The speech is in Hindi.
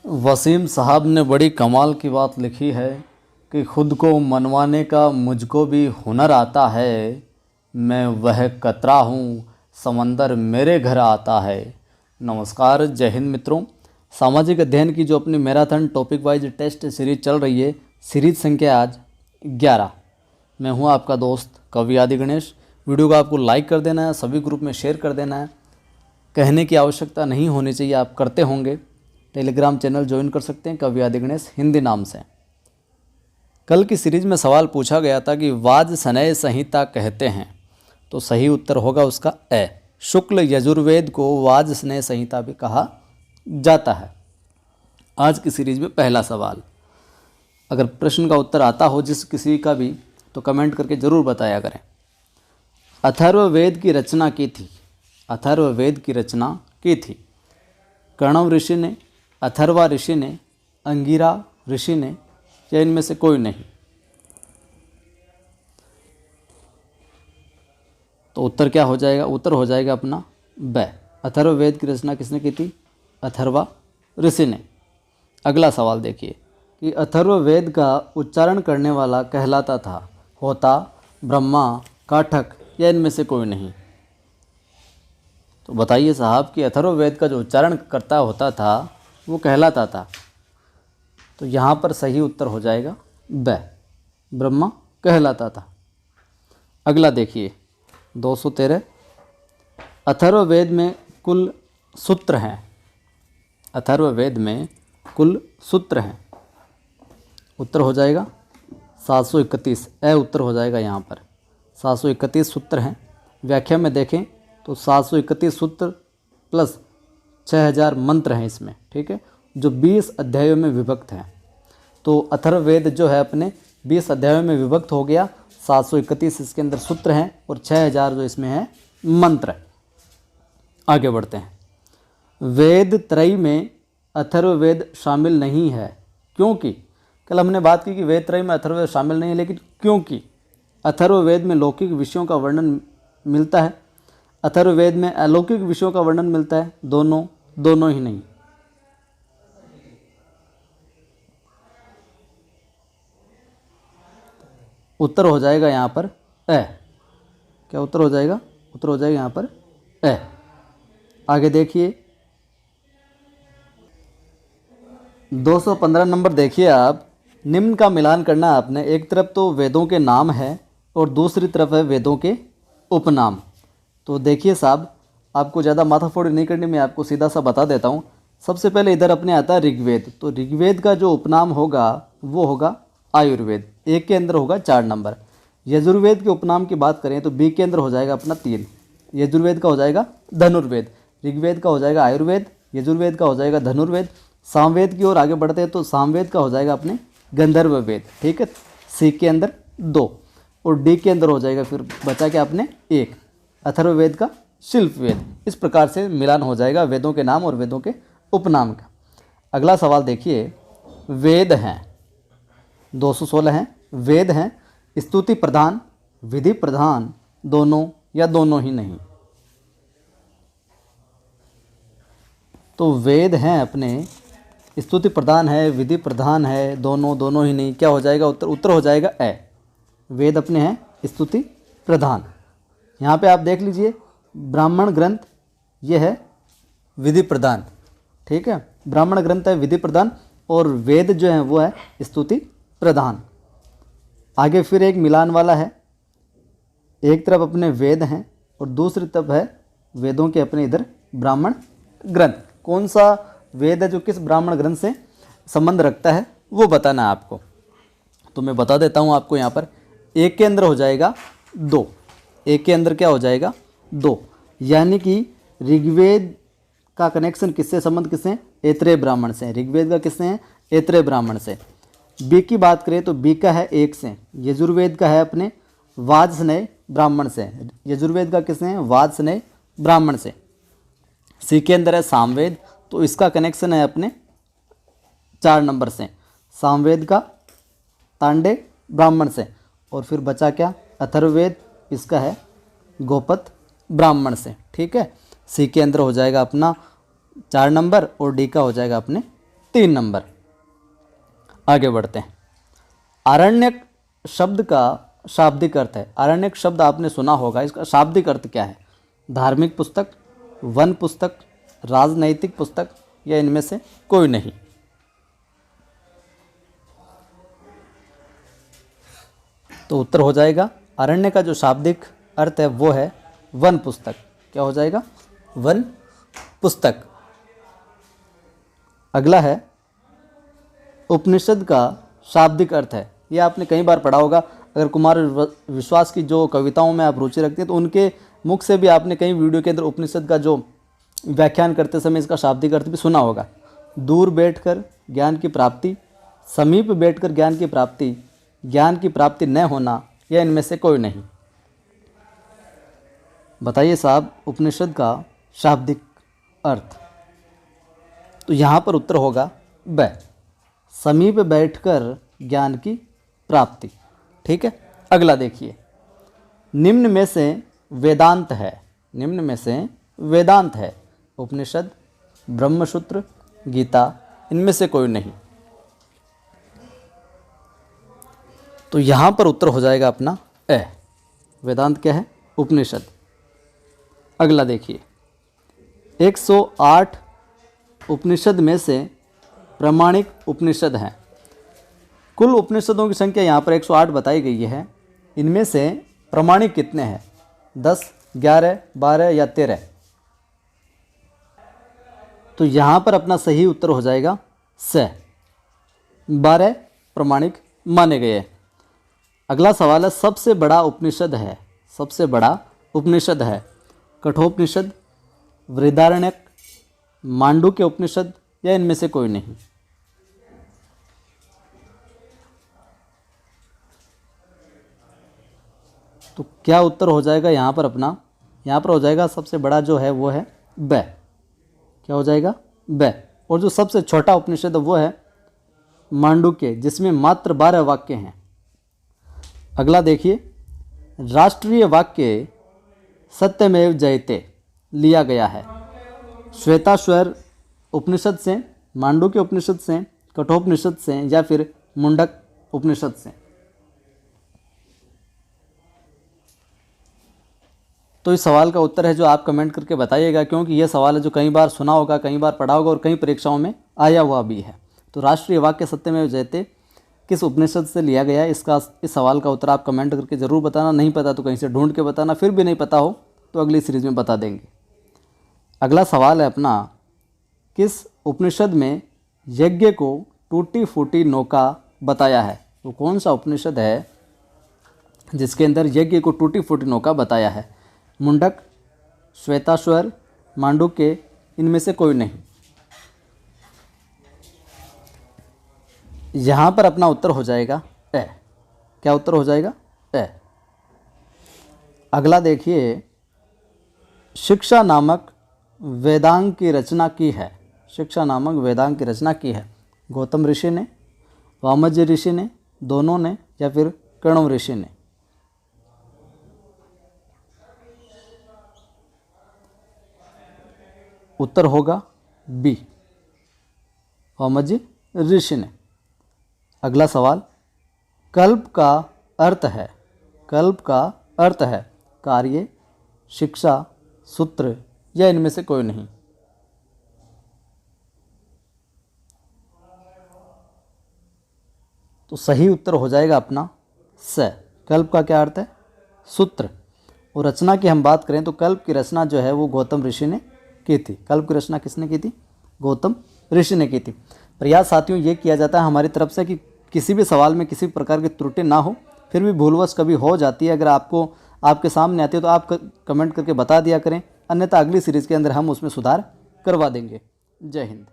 वसीम साहब ने बड़ी कमाल की बात लिखी है कि खुद को मनवाने का मुझको भी हुनर आता है। मैं वह कतरा हूँ, समंदर मेरे घर आता है। नमस्कार, जय हिंद मित्रों। सामाजिक अध्ययन की जो अपनी marathon topic wise test series चल रही है, सीरीज संख्या आज 11। मैं हूँ आपका दोस्त कवि आदि गणेश। वीडियो को आपको लाइक कर देना है, सभी ग्रुप में शेयर कर देना है। कहने की आवश्यकता नहीं होनी चाहिए, आप करते होंगे। टेलीग्राम चैनल ज्वाइन कर सकते हैं कवि आदि गणेश हिंदी नाम से। कल की सीरीज में सवाल पूछा गया था कि वाज सनय संहिता कहते हैं, तो सही उत्तर होगा उसका ए। शुक्ल यजुर्वेद को वाज स्नेह संहिता भी कहा जाता है। आज की सीरीज में पहला सवाल, अगर प्रश्न का उत्तर आता हो जिस किसी का भी, तो कमेंट करके ज़रूर बताया करें। अथर्ववेद की रचना की थी, अथर्ववेद की रचना की थी कण्व ऋषि ने, अथर्वा ऋषि ने, अंगिरा ऋषि ने, या इनमें से कोई नहीं? तो उत्तर क्या हो जाएगा? उत्तर हो जाएगा अपना ब। अथर्ववेद की रचना किसने की थी? अथर्वा ऋषि ने। अगला सवाल देखिए कि अथर्ववेद का उच्चारण करने वाला कहलाता था होता ब्रह्मा, काठक, या इनमें से कोई नहीं? तो बताइए साहब कि अथर्ववेद का जो उच्चारण करता होता था वो कहलाता था। तो यहाँ पर सही उत्तर हो जाएगा ब, ब्रह्मा कहलाता था। अगला देखिए 213। अथर्ववेद में कुल सूत्र हैं, अथर्ववेद में कुल सूत्र हैं। उत्तर हो जाएगा 731। ए उत्तर हो जाएगा यहाँ पर। 731 सूत्र हैं। व्याख्या में देखें तो 731 सूत्र प्लस 6000 मंत्र हैं इसमें, ठीक है, जो 20 अध्यायों में विभक्त हैं। तो अथर्ववेद जो है अपने 20 अध्यायों में विभक्त हो गया। 731 इसके अंदर सूत्र हैं और 6000 जो इसमें है मंत्र। आगे बढ़ते हैं। वेद त्रयी में अथर्ववेद शामिल नहीं है, क्योंकि कल हमने बात की कि वेद त्रयी में अथर्ववेद शामिल नहीं है, लेकिन क्योंकि अथर्ववेद में लौकिक विषयों का वर्णन मिलता है, अथर्ववेद में अलौकिक विषयों का वर्णन मिलता है। दोनों ही नहीं। उत्तर हो जाएगा यहाँ पर ए। क्या उत्तर हो जाएगा? उत्तर हो जाएगा यहाँ पर ए। आगे देखिए 215 नंबर देखिए आप। निम्न का मिलान करना है आपने। एक तरफ तो वेदों के नाम है और दूसरी तरफ है वेदों के उपनाम। तो देखिए साहब, आपको ज़्यादा माथाफोड़ी नहीं करनी, मैं आपको सीधा सा बता देता हूँ। सबसे पहले इधर अपने आता है ऋग्वेद। तो ऋग्वेद का जो उपनाम होगा वो होगा आयुर्वेद। एक के अंदर होगा 4 नंबर। यजुर्वेद के उपनाम की बात करें तो बी के अंदर हो जाएगा अपना 3। यजुर्वेद का हो जाएगा धनुर्वेद, ऋग्वेद का हो जाएगा आयुर्वेद, यजुर्वेद का हो जाएगा धनुर्वेद। सामवेद की ओर आगे बढ़ते हैं तो सामवेद का हो जाएगा अपने गंधर्व वेद, ठीक है। सी के अंदर 2 और डी के अंदर हो जाएगा फिर बचा क्या अपने 1, अथर्ववेद का शिल्प वेद। इस प्रकार से मिलान हो जाएगा वेदों के नाम और वेदों के उपनाम का। अगला सवाल देखिए। वेद हैं 216 हैं। वेद हैं स्तुति प्रधान, विधि प्रधान, दोनों या दोनों ही नहीं? तो वेद हैं अपने स्तुति प्रधान है, विधि प्रधान है, दोनों ही नहीं। क्या हो जाएगा उत्तर? उत्तर हो जाएगा ए। वेद अपने हैं स्तुति प्रधान। यहाँ पे आप देख लीजिए, ब्राह्मण ग्रंथ ये है विधि प्रधान, ठीक है। ब्राह्मण ग्रंथ है विधि प्रधान और वेद जो है वो है स्तुति प्रधान। आगे फिर एक मिलान वाला है। एक तरफ अपने वेद हैं और दूसरी तरफ है वेदों के अपने इधर ब्राह्मण ग्रंथ। कौन सा वेद है जो किस ब्राह्मण ग्रंथ से संबंध रखता है वो बताना है आपको। तो मैं बता देता हूँ आपको। यहाँ पर एक के अंदर हो जाएगा 2। एक के अंदर क्या हो जाएगा 2, यानी कि ऋग्वेद का कनेक्शन किससे, संबंध किससे? ऐत्रेय ब्राह्मण से। ऋग्वेद का किससे है? ऐत्रेय ब्राह्मण से। बी की बात करें तो बी का है 1 से। यजुर्वेद का है अपने वाजस्नेय ब्राह्मण से। यजुर्वेद का किससे है? वाजस्नेय ब्राह्मण से। सी के अंदर है सामवेद, तो इसका कनेक्शन है अपने 4 नंबर से, सामवेद का तांडे ब्राह्मण से। और फिर बचा क्या? अथर्ववेद, इसका है गोपत ब्राह्मण से, ठीक है। सी के अंदर हो जाएगा अपना 4 नंबर और डी का हो जाएगा अपने 3 नंबर। आगे बढ़ते हैं। आरण्यक शब्द का शाब्दिक अर्थ है। आरण्यक शब्द आपने सुना होगा, इसका शाब्दिक अर्थ क्या है? धार्मिक पुस्तक, वन पुस्तक, राजनैतिक पुस्तक या इनमें से कोई नहीं। तो उत्तर हो जाएगा अरण्य का जो शाब्दिक अर्थ है वो है वन पुस्तक। क्या हो जाएगा? वन पुस्तक। अगला है उपनिषद का शाब्दिक अर्थ है। ये आपने कई बार पढ़ा होगा। अगर कुमार विश्वास की जो कविताओं में आप रुचि रखते हैं तो उनके मुख से भी आपने कई वीडियो के अंदर उपनिषद का जो व्याख्यान करते समय इसका शाब्दिक अर्थ भी सुना होगा। दूर बैठकर ज्ञान की प्राप्ति, समीप बैठकर ज्ञान की प्राप्ति, ज्ञान की प्राप्ति न होना या इनमें से कोई नहीं। बताइए साहब उपनिषद का शाब्दिक अर्थ। तो यहाँ पर उत्तर होगा ब, समीप बैठकर ज्ञान की प्राप्ति। ठीक है, अगला देखिए। निम्न में से वेदांत है। निम्न में से वेदांत है। उपनिषद, ब्रह्मसूत्र, गीता, इनमें से कोई नहीं। तो यहाँ पर उत्तर हो जाएगा अपना ए। वेदांत क्या है? उपनिषद। अगला देखिए। 108 उपनिषद में से प्रामाणिक उपनिषद हैं। कुल उपनिषदों की संख्या यहाँ पर 108 बताई गई है। इनमें से प्रामाणिक कितने हैं? 10, 11, 12 या 13? तो यहाँ पर अपना सही उत्तर हो जाएगा स, 12 प्रामाणिक माने गए। अगला सवाल है सबसे बड़ा उपनिषद है। सबसे बड़ा उपनिषद है कठोपनिषद, बृहदारण्यक, मांडुक्य उपनिषद या इनमें से कोई नहीं। तो क्या उत्तर हो जाएगा यहाँ पर अपना? यहाँ पर हो जाएगा सबसे बड़ा जो है वो है ब। क्या हो जाएगा? ब। और जो सबसे छोटा उपनिषद वो है मांडुक्य, जिसमें मात्र 12 वाक्य हैं। अगला देखिए। राष्ट्रीय वाक्य सत्यमेव जयते लिया गया है श्वेताश्वर उपनिषद से, मांडुक्य उपनिषद से, कठोपनिषद से या फिर मुंडक उपनिषद से। तो इस सवाल का उत्तर है जो आप कमेंट करके बताइएगा, क्योंकि यह सवाल है जो कई बार सुना होगा, कई बार पढ़ा होगा और कई परीक्षाओं में आया हुआ भी है। तो राष्ट्रीय वाक्य सत्यमेव जयते किस उपनिषद से लिया गया है, इस सवाल का उत्तर आप कमेंट करके ज़रूर बताना। नहीं पता तो कहीं से ढूंढ के बताना। फिर भी नहीं पता हो तो अगली सीरीज़ में बता देंगे। अगला सवाल है अपना, किस उपनिषद में यज्ञ को टूटी फूटी नौका बताया है? वो कौन सा उपनिषद है जिसके अंदर यज्ञ को टूटी फूटी नौका बताया है? मुंडक, श्वेताश्वर, मांडुक्य, इनमें से कोई नहीं। यहाँ पर अपना उत्तर हो जाएगा ए। क्या उत्तर हो जाएगा? ए। अगला देखिए। शिक्षा नामक वेदांग की रचना की है। शिक्षा नामक वेदांग की रचना की है गौतम ऋषि ने, वामज्य ऋषि ने, दोनों ने या फिर कण्व ऋषि ने? उत्तर होगा बी, वामज्य ऋषि ने। अगला सवाल। कल्प का अर्थ है, कल्प का अर्थ है कार्य, शिक्षा, सूत्र या इनमें से कोई नहीं? तो सही उत्तर हो जाएगा अपना स। कल्प का क्या अर्थ है? सूत्र। और रचना की हम बात करें तो कल्प की रचना जो है वो गौतम ऋषि ने की थी। कल्प की रचना किसने की थी? गौतम ऋषि ने की थी। प्रयास साथियों ये किया जाता है हमारी तरफ से कि किसी भी सवाल में किसी प्रकार की त्रुटि ना हो। फिर भी भूलवश कभी हो जाती है, अगर आपको आपके सामने आती है तो आप कमेंट करके बता दिया करें, अन्यथा अगली सीरीज़ के अंदर हम उसमें सुधार करवा देंगे। जय हिंद।